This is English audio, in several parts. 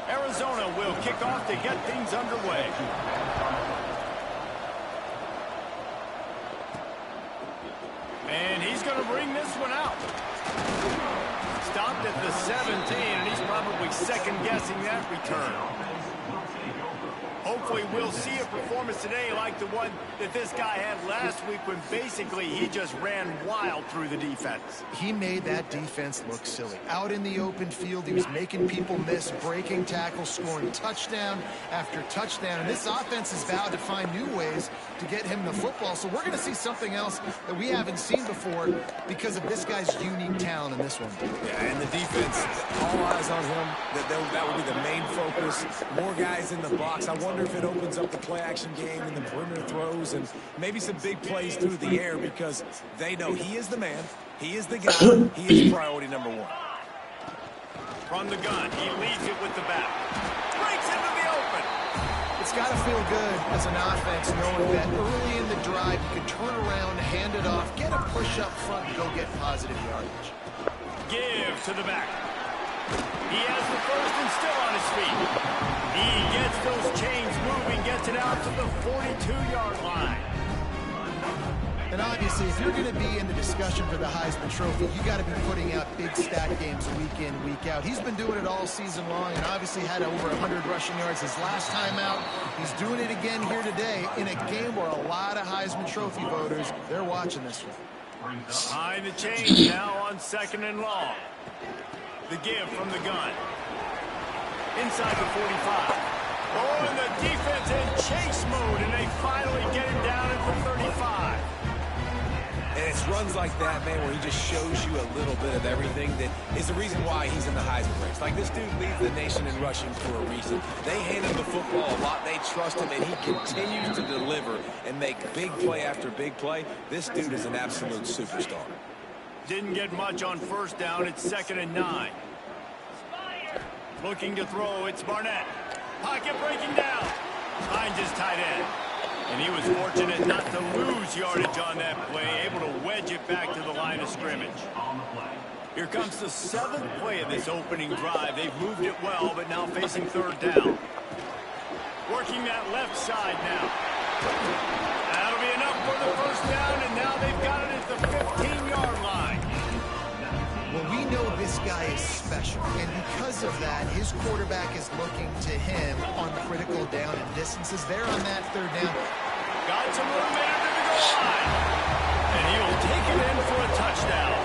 Arizona will kick off to get things underway. And he's going to bring this one out. Stopped at the 17, and he's probably second-guessing that return. Hopefully we'll see a performance today like the one that this guy had last week when basically he just ran wild through the defense. He made that defense look silly. Out in the open field, he was making people miss, breaking tackles, scoring touchdown after touchdown. And this offense has vowed to find new ways to get him the football. So we're going to see something else that we haven't seen before because of this guy's unique talent in this one. Yeah, and the defense, all eyes on him. That will be the main focus. More guys in the box. I wonder if it opens up the play-action game and the perimeter throws and maybe some big plays through the air because they know he is the man, he is the guy, he is priority number one. From the gun, he leads it with the back. Breaks into the open. It's got to feel good as an offense knowing that early in the drive you can turn around, hand it off, get a push up front, and go get positive yardage. Give to the back. He has the first and still on his feet. He gets those chains moving, gets it out to the 42-yard line. And obviously, if you're going to be in the discussion for the Heisman Trophy, you got to be putting out big stat games week in, week out. He's been doing it all season long and obviously had over 100 rushing yards his last time out. He's doing it again here today in a game where a lot of Heisman Trophy voters, they're watching this one. Behind the chains now on 2nd and long. The give from the gun. Inside the 45. Oh, and the defense in chase mode, and they finally get him down at the 35. And it's runs like that, man, where he just shows you a little bit of everything that is the reason why he's in the Heisman race. Like, this dude leads the nation in rushing for a reason. They hand him the football a lot. They trust him, and he continues to deliver and make big play after big play. This dude is an absolute superstar. Didn't get much on first down. It's 2nd and 9. Looking to throw. It's Barnett. Pocket breaking down. Finds his tight end. And he was fortunate not to lose yardage on that play. Able to wedge it back to the line of scrimmage. Here comes the 7th play of this opening drive. They've moved it well, but now facing 3rd down. Working that left side now. That'll be enough for the first down, and now they've got it at the 15-yard line. Well, we know this guy is special, and because of that, his quarterback is looking to him on critical down and distances. They're on that 3rd down. Got some room there to the goal line. And he will take it in for a touchdown.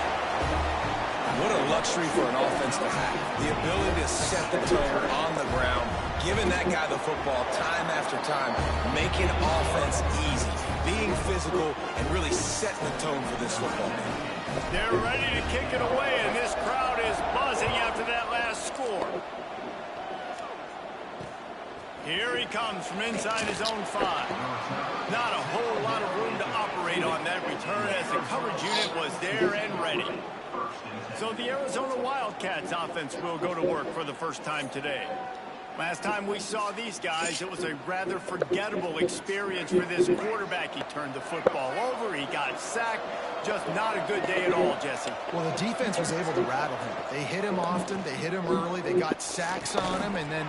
What a luxury for an offense to have. The ability to set the tone on the ground, giving that guy the football time after time, making offense easy, being physical, and really setting the tone for this football game. They're ready to kick it away, and this crowd is buzzing after that last score. Here he comes from inside his own 5. Not a whole lot of room to operate on that return as the coverage unit was there and ready. So the Arizona Wildcats offense will go to work for the first time today. Last time we saw these guys, it was a rather forgettable experience for this quarterback. He turned the football over, he got sacked. Just not a good day at all, Jesse. Well, the defense was able to rattle him. They hit him often, they hit him early, they got sacks on him, and then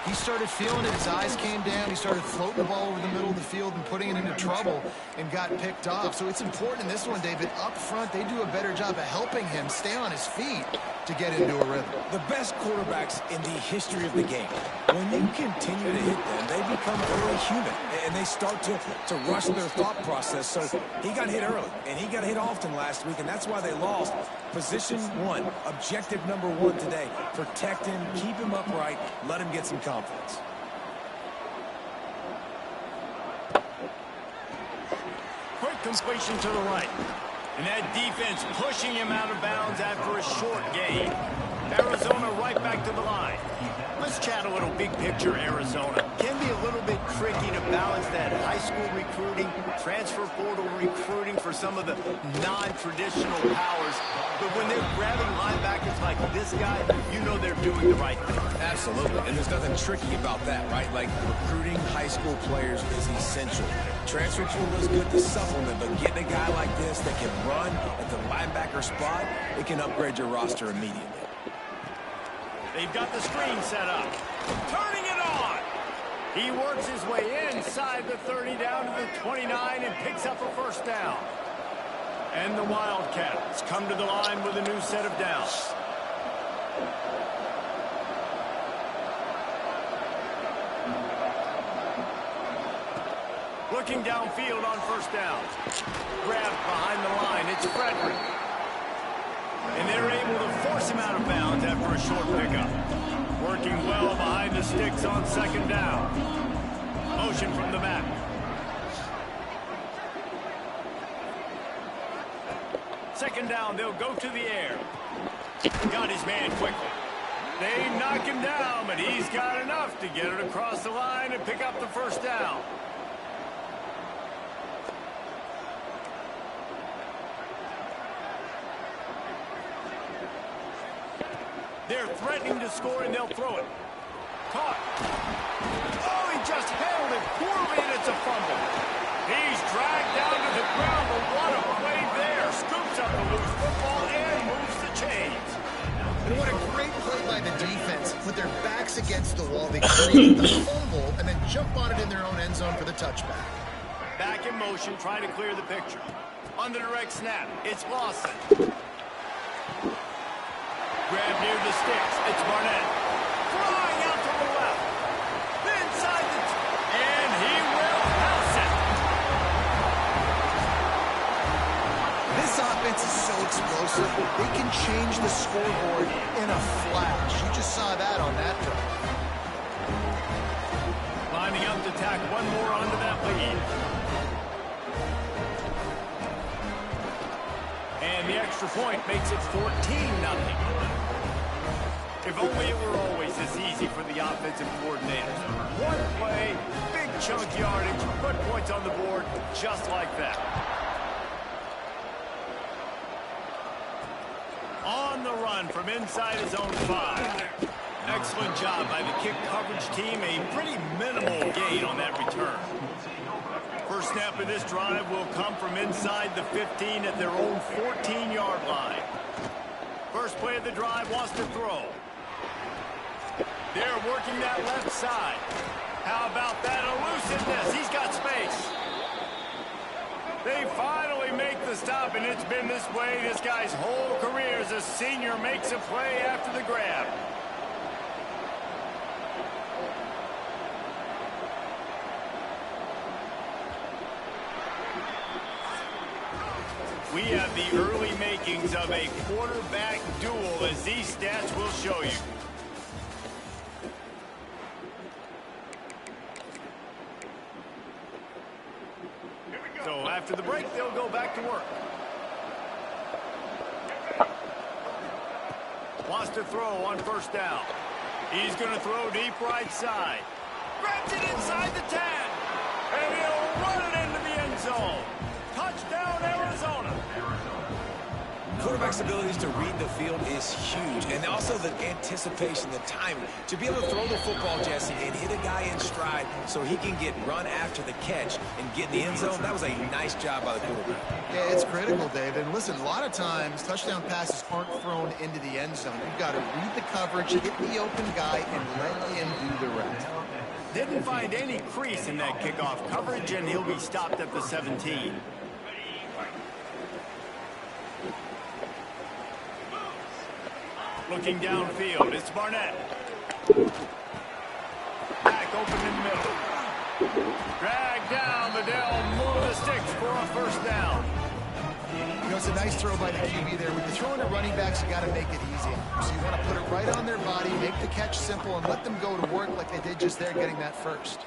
he started feeling it. His eyes came down, he started floating the ball over the middle of the field and putting it into trouble and got picked off. So it's important in this one, David, up front, they do a better job of helping him stay on his feet to get into a rhythm. The best quarterbacks in the history of the game, when you continue to hit them, they become very human, and they start to rush their thought process. So he got hit early, and he got hit often last week, and that's why they lost. Position 1, objective number 1 today. Protect him, keep him upright, let him get some confidence. Quick completion to the right. And that defense pushing him out of bounds after a short gain. Arizona right back to the line. Let's chat a little big picture Arizona. Can be a little bit tricky to balance that high school recruiting, transfer portal recruiting for some of the non-traditional powers. But when they're grabbing linebackers like this guy, you know they're doing the right thing. Absolutely, and there's nothing tricky about that, right? Like, recruiting high school players is essential. Transfer portal is good to supplement, but getting a guy like this that can run at the linebacker spot, it can upgrade your roster immediately. They've got the screen set up. Turning it on. He works his way inside the 30 down to the 29 and picks up a first down. And the Wildcats come to the line with a new set of downs. Looking downfield on first down. Grabbed behind the line. It's Frederick. And they're able to force him out of bounds after a short pickup. Working well behind the sticks on second down. Motion from the back. Second down, they'll go to the air. Got his man quickly. They knock him down, but he's got enough to get it across the line and pick up the first down. They're threatening to score, and they'll throw it. Caught. Oh, he just held it poorly, and it's a fumble. He's dragged down to the ground, but what a play there. Scoops up the loose football and moves the chains. And what a great play by the defense. Put their backs against the wall. They create the fumble and then jump on it in their own end zone for the touchback. Back in motion, trying to clear the picture. On the direct snap, it's Lawson. Grab near the sticks. It's Barnett. Flying out to the left. Inside the... and he will house it. This offense is so explosive. They can change the scoreboard in a flash. You just saw that on that drive. Lining up to tack one more onto that lead. And the extra point makes it 14-0. If only it were always this easy for the offensive coordinators. One play, big chunk yardage, put points on the board just like that. On the run from inside his own 5. Excellent job by the kick coverage team. A pretty minimal gain on that return. First snap of this drive will come from inside the 15 at their own 14-yard line. First play of the drive wants to throw. They're working that left side. How about that elusiveness? He's got space. They finally make the stop, and it's been this way this guy's whole career as a senior makes a play after the grab. We have the early makings of a quarterback duel, as these stats will show you. So after the break, they'll go back to work. Wants to throw on first down. He's going to throw deep right side. Grabs it inside the 10. And he'll run it into the end zone. Touchdown, Arizona. Quarterback's abilities to read the field is huge, and also the anticipation, the timing. To be able to throw the football, Jesse, and hit a guy in stride so he can get run after the catch and get in the end zone, that was a nice job by the quarterback. Yeah, it's critical, David. And listen, a lot of times, touchdown passes aren't thrown into the end zone. You've got to read the coverage, hit the open guy, and let him do the rest. Didn't find any crease in that kickoff coverage, and he'll be stopped at the 17. Looking downfield, it's Barnett. Back open in the middle. Drag down, but they'll move the sticks for a first down. You know, it's a nice throw by the QB there. When you're throwing to running backs, you got to make it easy. So you want to put it right on their body, make the catch simple, and let them go to work like they did just there, getting that first.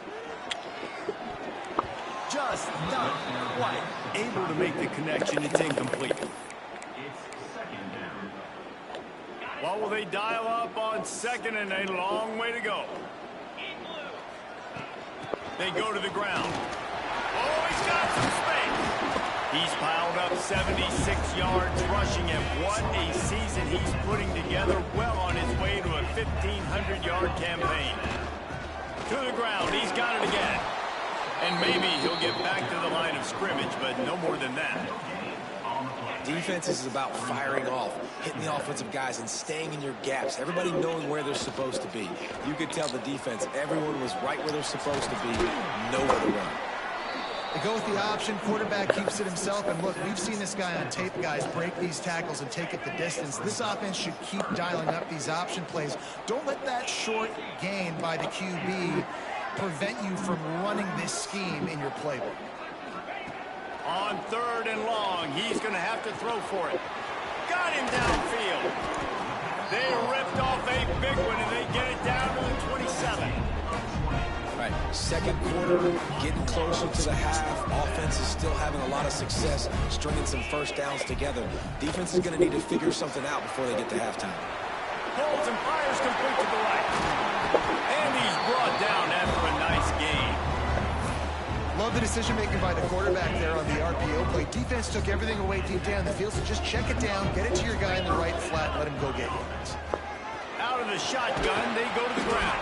Just not quite able to make the connection. It's incomplete. What will they dial up on second, and a long way to go? They go to the ground. Oh, he's got some space. He's piled up 76 yards rushing, and what a season he's putting together, well on his way to a 1,500-yard campaign. To the ground, he's got it again. And maybe he'll get back to the line of scrimmage, but no more than that. Defense is about firing off, hitting the offensive guys, and staying in your gaps. Everybody knowing where they're supposed to be. You could tell the defense, everyone was right where they're supposed to be, nowhere to run. They go with the option. Quarterback keeps it himself. And look, we've seen this guy on tape, guys, break these tackles and take it the distance. This offense should keep dialing up these option plays. Don't let that short gain by the QB prevent you from running this scheme in your playbook. On 3rd and long, he's going to have to throw for it. Got him downfield. They ripped off a big one, and they get it down to the 27. Right, second quarter, getting closer to the half. Offense is still having a lot of success, stringing some first downs together. Defense is going to need to figure something out before they get to halftime. Holds and fires complete to the right. And he's brought down after a nice gain. Love the decision-making by the quarterback there on the RPO play. Defense took everything away deep down the field, so just check it down, get it to your guy in the right flat, let him go get yards. Out of the shotgun, they go to the ground.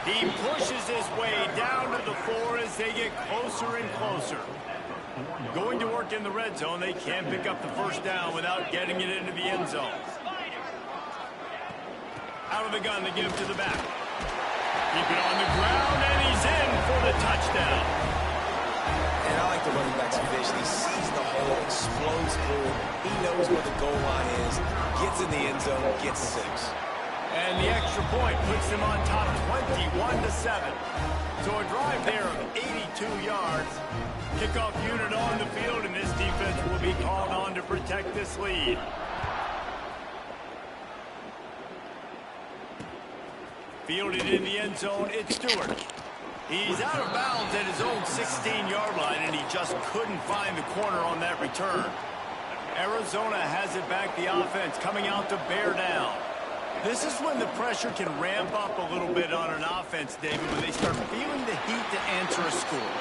He pushes his way down to the floor as they get closer and closer. Going to work in the red zone, they can't pick up the first down without getting it into the end zone. Out of the gun, they give it to the back. Keep it on the ground, and he's in for the touchdown. And I like the running back's vision. He sees the hole, explodes through it. He knows where the goal line is, gets in the end zone, gets 6. And the extra point puts them on top 21-7. So a drive there of 82 yards. Kickoff unit on the field, and this defense will be called on to protect this lead. Fielded in the end zone, it's Stewart. He's out of bounds at his own 16-yard line, and he just couldn't find the corner on that return. Arizona has it back, the offense coming out to bear down. This is when the pressure can ramp up a little bit on an offense, David, when they start feeling the heat to answer a score.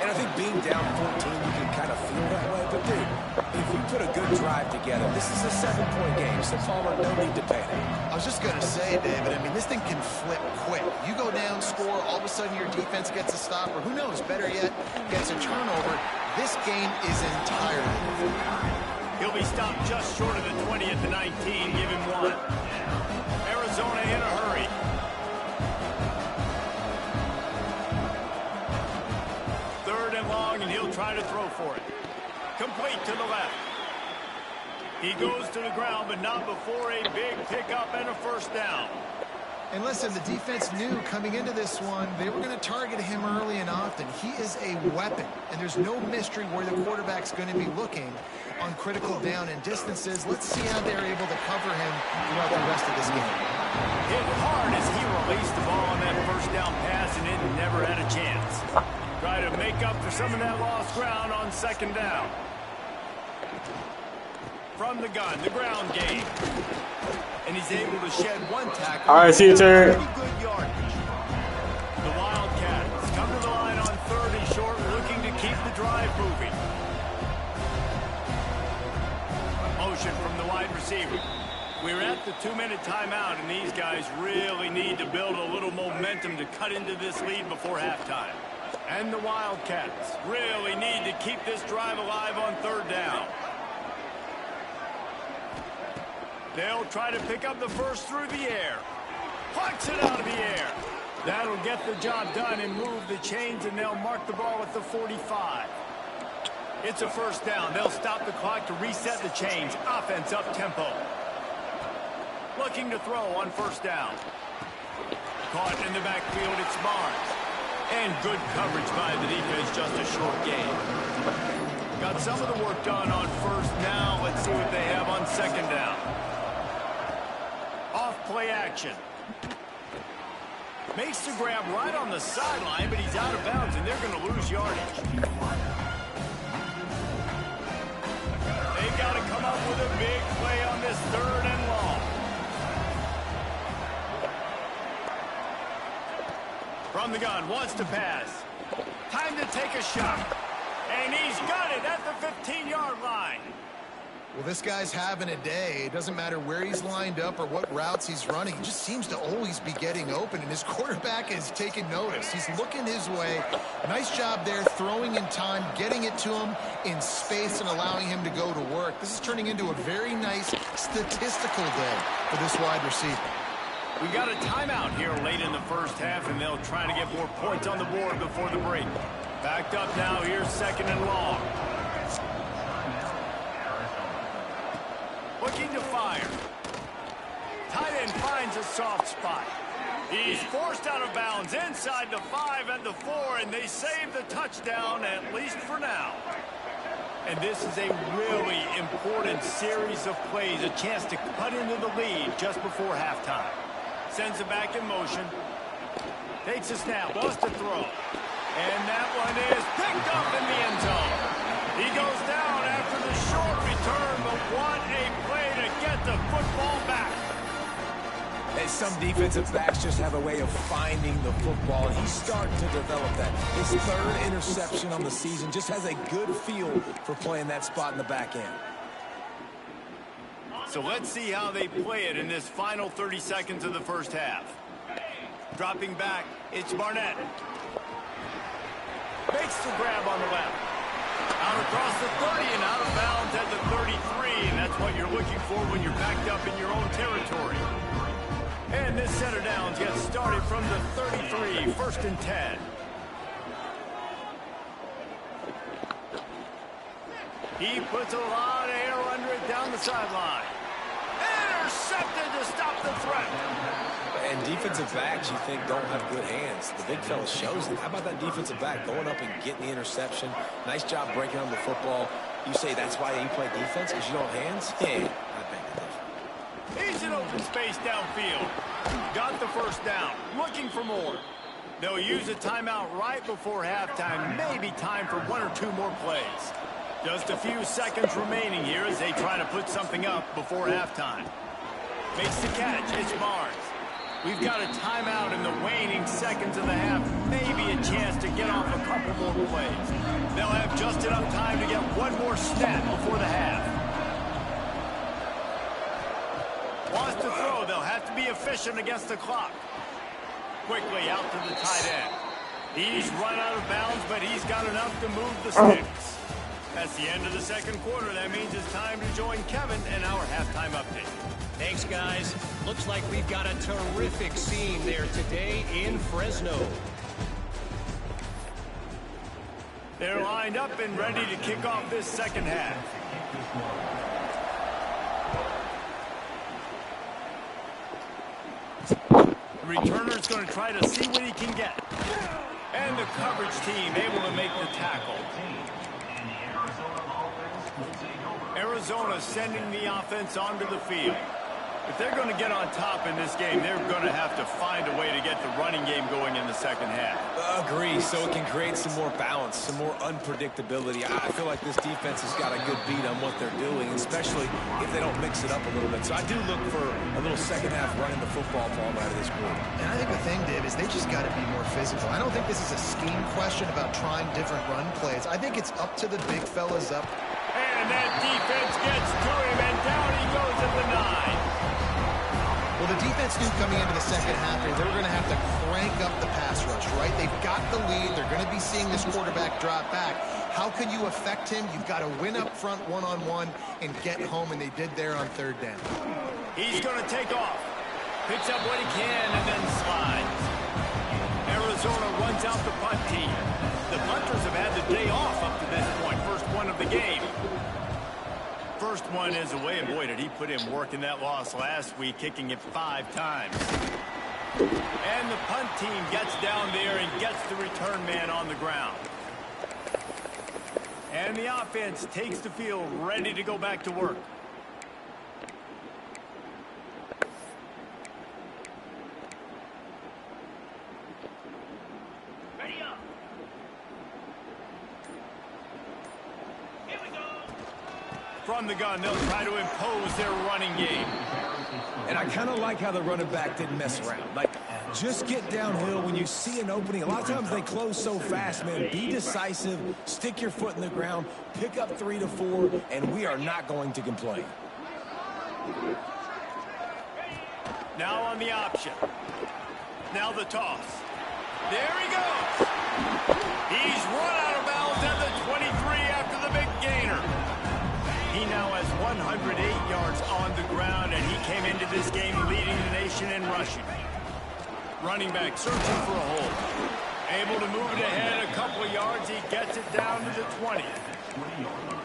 And I think being down 14, you can kind of feel that way. But, dude, if you put a good drive together, this is a 7-point game, so Palmer, no need to panic. I was just going to say, David, I mean, this thing can flip quick. You go down, score, all of a sudden your defense gets a stop, or who knows, better yet, gets a turnover. This game is entirely different. He'll be stopped just short of the 20 at the 19. Give him 1. Arizona in a hurry. Third and long, and he'll try to throw for it. Complete to the left. He goes to the ground, but not before a big pickup and a first down. And listen, the defense knew coming into this one, they were going to target him early and often. He is a weapon, and there's no mystery where the quarterback's going to be looking on critical down and distances. Let's see how they're able to cover him throughout the rest of this game. Hit hard as he released the ball on that first down pass, and it never had a chance. Try to make up for some of that lost ground on second down. From the gun, the ground game. And he's able to shed one tackle. All right, see you, Terry. Pretty good yardage. The Wildcats come to the line on 3rd and short, looking to keep the drive moving. Motion from the wide receiver. We're at the 2-minute timeout, and these guys really need to build a little momentum to cut into this lead before halftime. And the Wildcats really need to keep this drive alive on 3rd down. They'll try to pick up the first through the air. Plucks it out of the air. That'll get the job done and move the chains, and they'll mark the ball at the 45. It's a first down. They'll stop the clock to reset the chains. Offense up tempo. Looking to throw on first down. Caught in the backfield, it's Barnes. And good coverage by the defense, just a short gain. Got some of the work done on first. Now let's see what they have on second down. Off play action. Makes the grab right on the sideline, but he's out of bounds, and they're going to lose yardage. They've got to come up with a big play on this 3rd and long. From the gun, wants to pass. Time to take a shot. And he's got it at the 15-yard line. Well, this guy's having a day. It doesn't matter where he's lined up or what routes he's running. He just seems to always be getting open, and his quarterback is taking notice. He's looking his way. Nice job there, throwing in time, getting it to him in space and allowing him to go to work. This is turning into a very nice statistical day for this wide receiver. We got a timeout here late in the first half, and they'll try to get more points on the board before the break. Backed up now, here's 2nd and long. Looking to fire. Tight end finds a soft spot. He's forced out of bounds inside the 5 and the 4, and they save the touchdown, at least for now. And this is a really important series of plays, a chance to cut into the lead just before halftime. Sends it back in motion. Takes a snap, wants to throw. And that one is picked up in the end zone. He goes down after the short return, but what a play to get the football back. And some defensive backs just have a way of finding the football, and he's starting to develop that. His 3rd interception on the season, just has a good feel for playing that spot in the back end. So let's see how they play it in this final 30 seconds of the first half. Dropping back, it's Barnett. Makes the grab on the left. Out across the 30 and out of bounds at the 33, and that's what you're looking for when you're backed up in your own territory. And this set of downs gets started from the 33, 1st and 10. He puts a lot of air under it down the sideline. Intercepted to stop the threat. And defensive backs, you think, don't have good hands. The big fella shows it. How about that defensive back going up and getting the interception? Nice job breaking on the football. You say that's why you play defense, because you don't have hands? Yeah, I think it is. He's in open space downfield. Got the first down. Looking for more. They'll use a timeout right before halftime. Maybe time for 1 or 2 more plays. Just a few seconds remaining here as they try to put something up before halftime. Makes the catch. It's Barnes. We've got a timeout in the waning seconds of the half. Maybe a chance to get off a couple more plays. They'll have just enough time to get 1 more snap before the half. Wants to throw. They'll have to be efficient against the clock. Quickly out to the tight end. He's run out of bounds, but he's got enough to move the sticks. That's the end of the 2nd quarter. That means it's time to join Kevin and our halftime update. Thanks, guys. Looks like we've got a terrific scene there today in Fresno. They're lined up and ready to kick off this 2nd half. The returner's going to try to see what he can get. And the coverage team able to make the tackle. Arizona sending the offense onto the field. If they're going to get on top in this game, they're going to have to find a way to get the running game going in the 2nd half. Agree, so it can create some more balance, some more unpredictability. I feel like this defense has got a good beat on what they're doing, especially if they don't mix it up a little bit. So I do look for a little 2nd half running the football ball out of this group. And I think the thing, Dave, is they just got to be more physical. I don't think this is a scheme question about trying different run plays. I think it's up to the big fellas up. And that defense gets to him, and down he goes at the 9. Well, the defense knew coming into the 2nd half here, they were going to have to crank up the pass rush, right? They've got the lead. They're going to be seeing this quarterback drop back. How can you affect him? You've got to win up front one-on-one and get home, and they did there on 3rd down. He's going to take off. Picks up what he can and then slides. Arizona runs out the punt team. The punters have had the day off up to this point. First one of the game. First one is away, and boy, did he put in work in that loss last week, kicking it 5 times. And the punt team gets down there and gets the return man on the ground. And the offense takes the field, ready to go back to work. From the gun, they'll try to impose their running game. And I kind of like how the running back didn't mess around. Like, just get downhill when you see an opening. A lot of times they close so fast, man. Be decisive, stick your foot in the ground, pick up 3 to 4, and we are not going to complain. Now on the option. Now the toss. There he goes. He's run out of bounds at the 23 after the big gainer. He now has 108 yards on the ground, and he came into this game leading the nation in rushing. Running back searching for a hole. Able to move it ahead a couple of yards. He gets it down to the 20.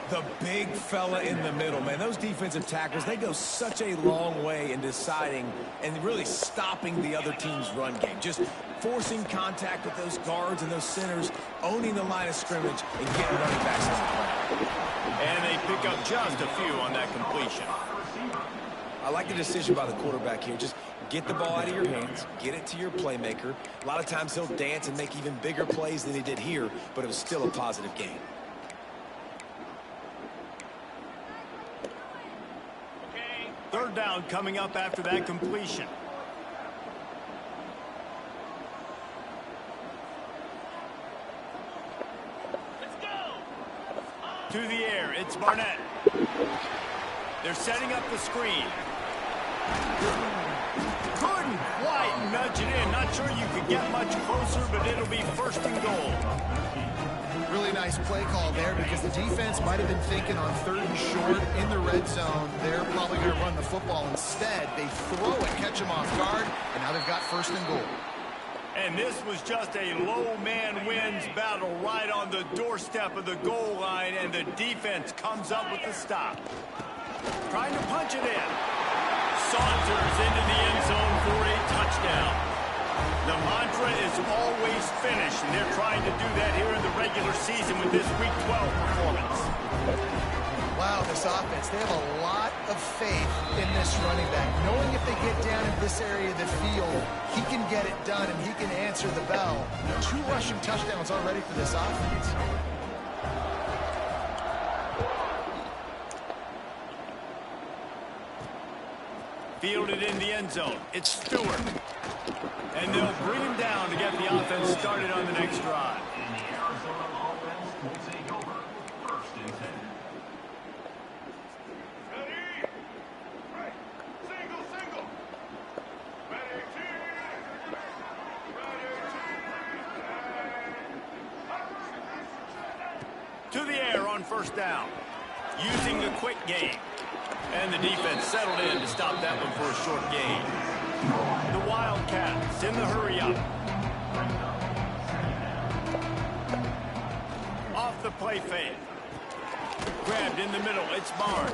The big fella in the middle, man. Those defensive tackles, they go such a long way in deciding and really stopping the other team's run game. Just forcing contact with those guards and those centers, owning the line of scrimmage, and getting running backs on the ground. And they pick up just a few on that completion. I like the decision by the quarterback here. Just get the ball out of your hands, get it to your playmaker. A lot of times he'll dance and make even bigger plays than he did here, but it was still a positive game. Third down coming up after that completion. Let's go. To the air, it's Barnett. They're setting up the screen. Couldn't quite nudge it in. Not sure you could get much closer, but it'll be first and goal. Really nice play call there because the defense might have been thinking on 3rd and short in the red zone. They're probably going to run the football instead. They throw it, catch them off guard, and now they've got 1st and goal. And this was just a low man wins battle right on the doorstep of the goal line, and the defense comes up with the stop. Trying to punch it in. Saunters into the end zone for a touchdown. The mantra is always finish, and they're trying to do that here in the regular season with this Week 12 performance. Wow, this offense, they have a lot of faith in this running back. Knowing if they get down in this area of the field, he can get it done and he can answer the bell. 2 rushing touchdowns already for this offense. Fielded in the end zone. It's Stewart. And they'll bring him down to get the offense started on the next drive. To the air on 1st down. Using the quick game. And the defense settled in to stop that one for a short gain. The Wildcats in the hurry-up. Off the play fake. Grabbed in the middle. It's Barnes.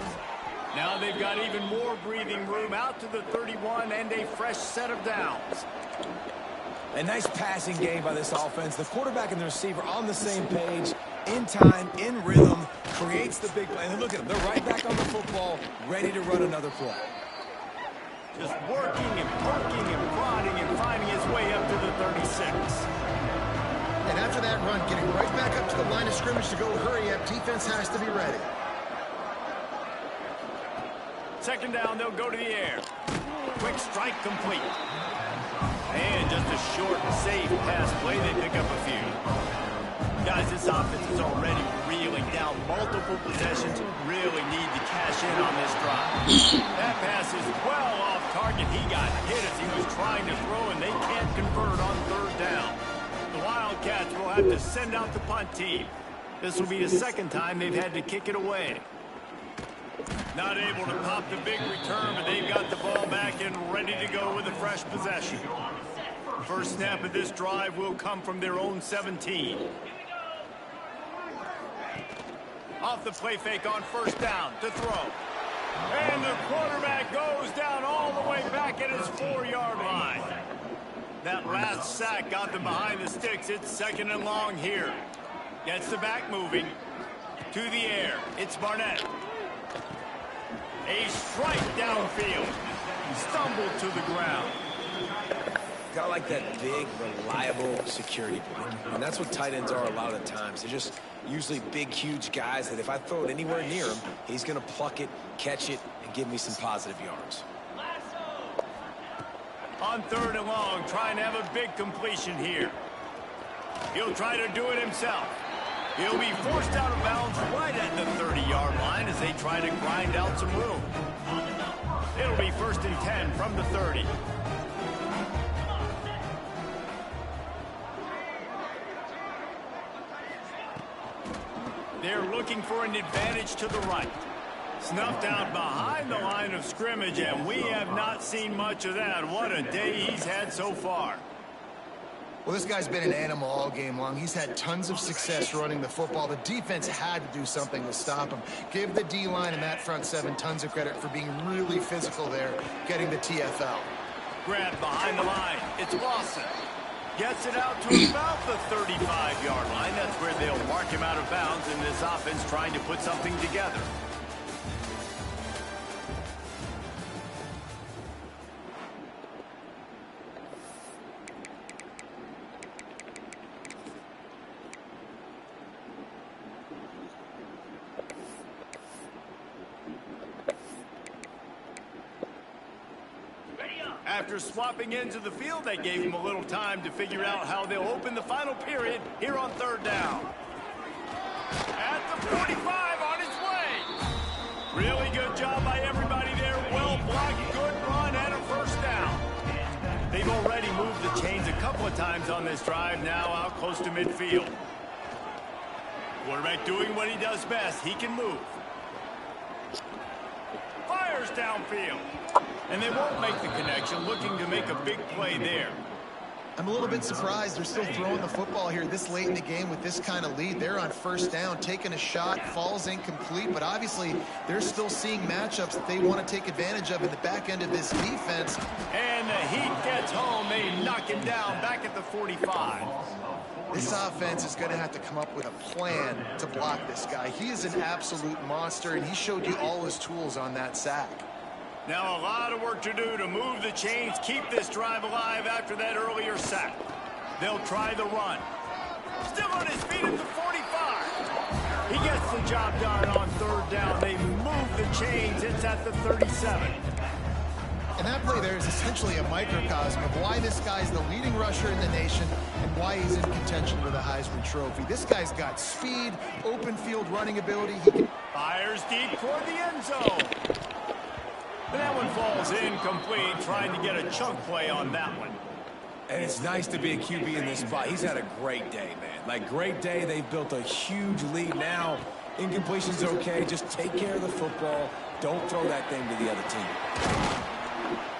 Now they've got even more breathing room out to the 31 and a fresh set of downs. A nice passing game by this offense. The quarterback and the receiver on the same page, in time, in rhythm, creates the big play. And look at them. They're right back on the football, ready to run another play. Just working and poking and prodding and finding his way up to the 36. And after that run, getting right back up to the line of scrimmage to go hurry up, defense has to be ready. 2nd down, they'll go to the air. Quick strike complete. And just a short, safe pass play. They pick up a few. Guys, this offense is already reeling down multiple possessions. Really need to cash in on this drive. That pass is well off target. He got hit as he was trying to throw, and they can't convert on 3rd down. The Wildcats will have to send out the punt team. This will be the 2nd time they've had to kick it away. Not able to pop the big return, but they've got the ball back and ready to go with a fresh possession. First snap of this drive will come from their own 17. Off the play fake on 1st down to throw. And the quarterback goes down all the way back at his 4-yard line. That last sack got them behind the sticks. It's 2nd and long here. Gets the back moving. To the air. It's Barnett. A strike downfield. Stumbled to the ground. Gotta like that big, reliable security blanket. And that's what tight ends are a lot of the times. They're just usually big, huge guys that if I throw it anywhere near him, he's going to pluck it, catch it, and give me some positive yards. On 3rd and long, trying to have a big completion here. He'll try to do it himself. He'll be forced out of bounds right at the 30-yard line as they try to grind out some room. It'll be 1st and 10 from the 30. They're looking for an advantage to the right. Snuffed out behind the line of scrimmage, and we have not seen much of that. What a day he's had so far. Well, this guy's been an animal all game long. He's had tons of success running the football. The defense had to do something to stop him. Give the D-line and that front seven tons of credit for being really physical there, getting the TFL. Grab behind the line. It's Lawson. Gets it out to about the 35-yard line. That's where they'll mark him out of bounds in this offense trying to put something together. After swapping into the field, they gave him a little time to figure out how they'll open the final period here on 3rd down. At the 45, on his way. Really good job by everybody there. Well blocked, good run, and a 1st down. They've already moved the chains a couple of times on this drive, now out close to midfield. Quarterback doing what he does best. He can move. Fires downfield. And they won't make the connection, looking to make a big play there. I'm a little bit surprised they're still throwing the football here this late in the game with this kind of lead. They're on 1st down, taking a shot, falls incomplete, but obviously they're still seeing matchups that they want to take advantage of in the back end of this defense. And the Heat gets home. They knock him down back at the 45. This offense is going to have to come up with a plan to block this guy. He is an absolute monster, and he showed you all his tools on that sack. Now a lot of work to do to move the chains, keep this drive alive after that earlier sack. They'll try the run. Still on his feet at the 45. He gets the job done on 3rd down. They move the chains. It's at the 37. And that play there is essentially a microcosm of why this guy's the leading rusher in the nation and why he's in contention for the Heisman Trophy. This guy's got speed, open field running ability. He can... Fires deep toward the end zone. And that one falls incomplete, trying to get a chunk play on that one. And it's nice to be a QB in this spot. He's had a great day, man. Like, great day. They've built a huge lead now. Incompletion's okay. Just take care of the football. Don't throw that thing to the other team.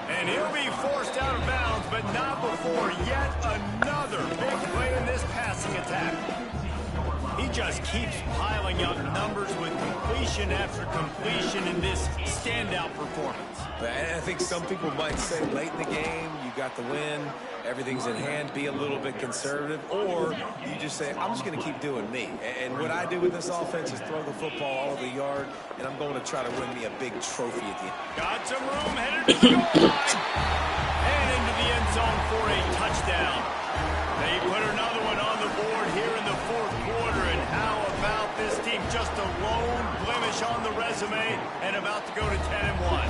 And he'll be forced out of bounds, but not before yet another big play in this passing attack. He just keeps piling up numbers with completion after completion in this standout performance. And I think some people might say late in the game, you got the win, everything's in hand, be a little bit conservative, or you just say, I'm just going to keep doing me. And what I do with this offense is throw the football all over the yard, and I'm going to try to win me a big trophy at the end. Got some room, headed to the goal line, and into the end zone for a touchdown. They put another one on the board here in the 4th quarter, and how about this team? Just a lone blemish on the resume and about to go to 10-1.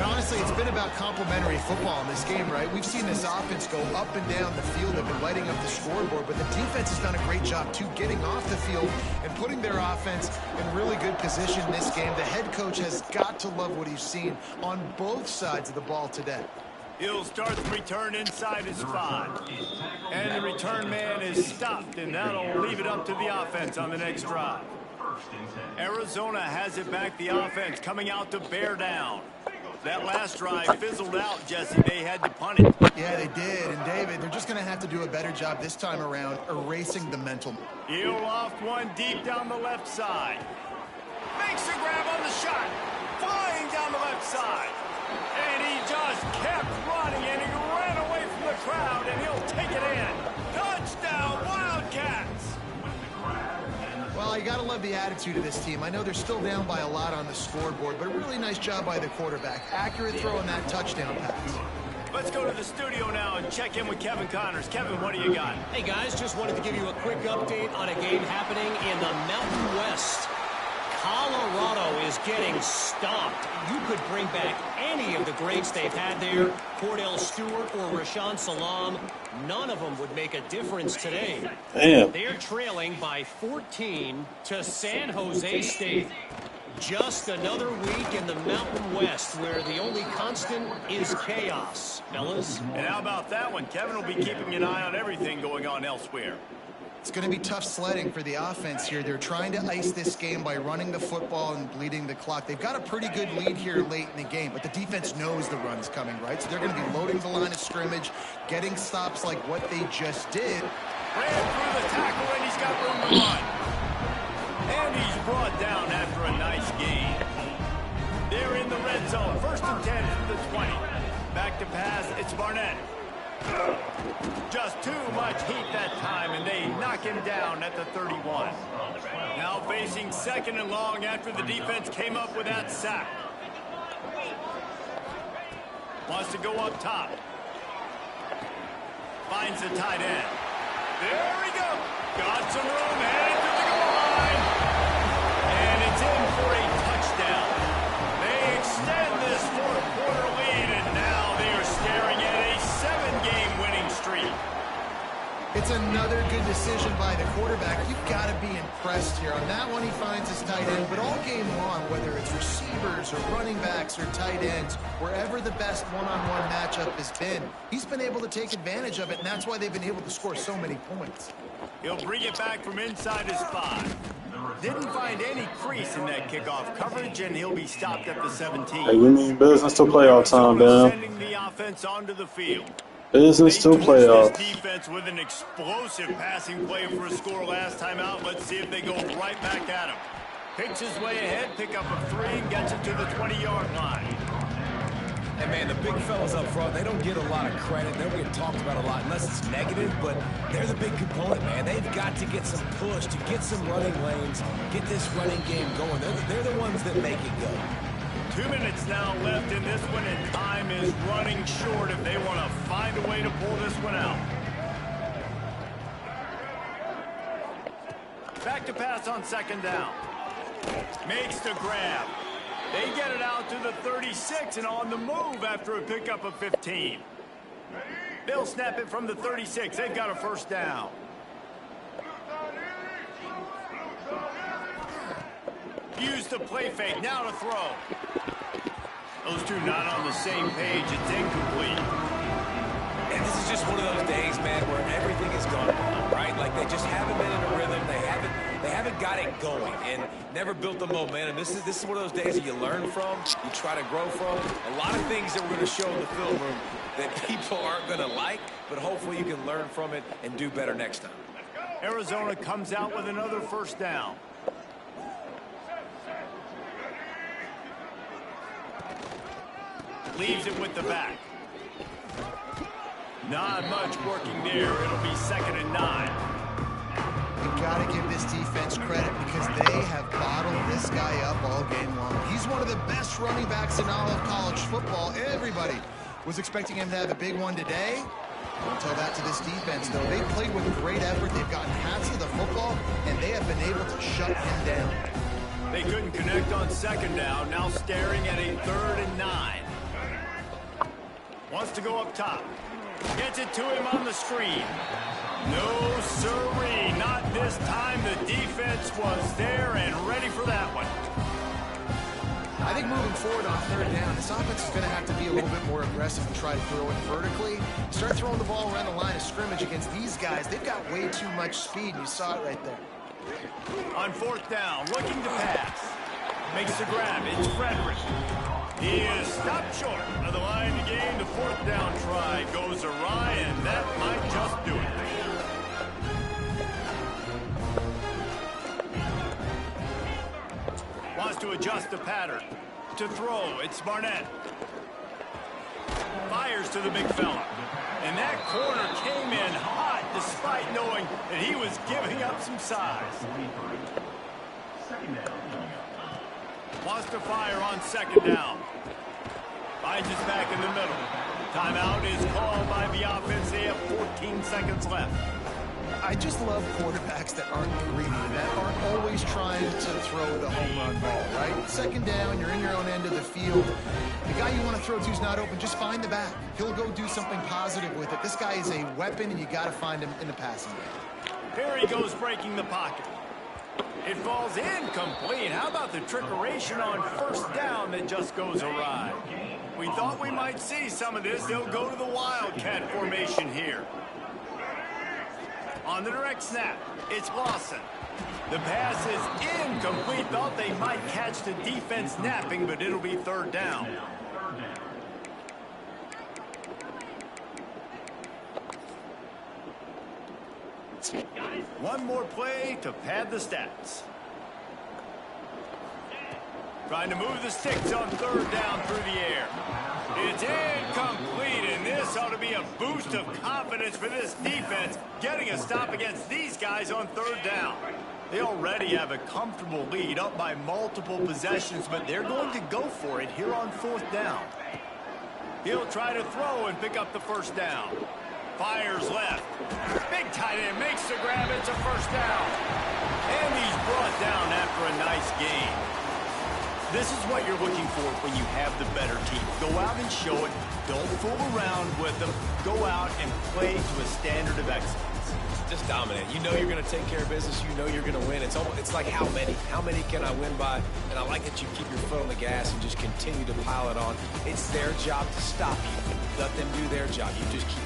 Honestly, it's been about complementary football in this game, right? We've seen this offense go up and down the field. They've been lighting up the scoreboard, but the defense has done a great job, too, getting off the field and putting their offense in really good position in this game. The head coach has got to love what he's seen on both sides of the ball today. He'll start the return inside his 5. And the return man is stopped, and that'll leave it up to the offense on the next drive. Arizona has it back, the offense coming out to bear down. That last drive fizzled out, Jesse. They had to punt it. Yeah, they did. And, David, they're just going to have to do a better job this time around erasing the mental. He'll loft one deep down the left side. Makes a grab on the shot. Flying down the left side. And he just kept running, and he ran away from the crowd, and he'll take it in. Touchdown, Wildcats! Well, you got to love the attitude of this team. I know they're still down by a lot on the scoreboard, but a really nice job by the quarterback. Accurate throw on that touchdown pass. Let's go to the studio now and check in with Kevin Connors. Kevin, what do you got? Hey, guys, just wanted to give you a quick update on a game happening in the Mountain West. Colorado is getting stomped. You could bring back any of the greats they've had there, Cordell Stewart or Rashaan Salaam. None of them would make a difference today. Damn. They're trailing by 14 to San Jose State. Just another week in the Mountain West where the only constant is chaos, fellas. And how about that one? Kevin will be keeping an eye on everything going on elsewhere. It's going to be tough sledding for the offense here. They're trying to ice this game by running the football and bleeding the clock. They've got a pretty good lead here late in the game, but the defense knows the run is coming, right? So they're going to be loading the line of scrimmage, getting stops like what they just did. Ran through the tackle, and he's got room to run. And he's brought down after a nice gain. They're in the red zone. 1st and 10 from the 20. Back to pass. It's Barnett. Just too much heat that time, and they knock him down at the 31. Now facing 2nd and long after the defense came up with that sack. Wants to go up top. Finds the tight end. There we go. Got some room, headed to the goal line. And it's in for a touchdown. They extend this 4th quarter lead, and now they are staring at a 7-game winning streak. It's another good decision by the quarterback. You've got to be impressed here. On that one, he finds his tight end, but all game long, whether it's receivers or running backs or tight ends, wherever the best one-on-one matchup has been, he's been able to take advantage of it, and that's why they've been able to score so many points. He'll bring it back from inside his 5. Didn't find any crease in that kickoff coverage, and he'll be stopped at the 17. Hey, we mean business to playoff time, man. Sending the offense onto the field. Business to playoffs. This defense with an explosive passing play for a score last time out. Let's see if they go right back at him. Picks his way ahead, pick up a 3, and gets it to the 20-yard line. And, man, the big fellas up front, they don't get a lot of credit. They don't get talked about a lot unless it's negative, but they're the big component, man. They've got to get some push, to get some running lanes, get this running game going. They're the ones that make it go. 2 minutes now left in this one, and time is running short if they want to find a way to pull this one out. Back to pass on 2nd down. Makes the grab. They get it out to the 36 and on the move after a pickup of 15. They'll snap it from the 36. They've got a 1st down. Use the play fake. Now to throw. Those two not on the same page. It's incomplete. And this is just one of those days, man, where everything is gone wrong, right? Like they just haven't been in a rhythm. They haven't got it going and never built the momentum. This is one of those days that you learn from, you try to grow from. A lot of things that we're going to show in the film room that people aren't going to like, but hopefully you can learn from it and do better next time. Arizona comes out with another 1st down. Leaves it with the back. Not much working there. It'll be 2nd and 9. You got to give this defense credit because they have bottled this guy up all game long. He's one of the best running backs in all of college football. Everybody was expecting him to have a big one today. Don't tell that to this defense, though. They played with great effort. They've gotten halves of the football, and they have been able to shut him down. They couldn't connect on 2nd down. Now staring at a 3rd and 9. Wants to go up top. Gets it to him on the screen. No siree, not this time. The defense was there and ready for that one. I think moving forward on 3rd down, this offense is going to have to be a little bit more aggressive and try to throw it vertically. Start throwing the ball around the line of scrimmage against these guys. They've got way too much speed, and you saw it right there. On 4th down, looking to pass. Makes the grab. It's Frederick. He is stopped short of the line to gain. The 4th down try goes awry, and that might just do it. Wants to adjust the pattern. To throw, it's Barnett. Fires to the big fella. And that corner came in hot despite knowing that he was giving up some size. Wants to fire on 2nd down. Finds his back in the middle. Timeout is called by the offense. They have 14 seconds left. I just love quarterbacks that aren't greedy, that aren't always always trying to throw the home run ball, right? Second down, you're in your own end of the field. The guy you want to throw to is not open. Just find the back. He'll go do something positive with it. This guy is a weapon, and you got to find him in the passing game. Here he goes breaking the pocket. It falls incomplete. How about the trickeration on first down that just goes awry? We thought we might see some of this. They'll go to the Wildcat formation here. On the direct snap, it's Lawson. The pass is incomplete. Thought they might catch the defense napping, but it'll be third down. One more play to pad the stats. Trying to move the sticks on third down through the air. It's incomplete, and this ought to be a boost of confidence for this defense, getting a stop against these guys on third down. They already have a comfortable lead, up by multiple possessions, but they're going to go for it here on fourth down. He'll try to throw and pick up the first down. Fires left. Big tight end makes the grab. It's a first down. And he's brought down after a nice game. This is what you're looking for when you have the better team. Go out and show it. Don't fool around with them. Go out and play to a standard of excellence. Just dominate. You know you're going to take care of business. You know you're going to win. It's like how many? How many can I win by? And I like that you keep your foot on the gas and just continue to pile it on. It's their job to stop you. Let them do their job. You just keep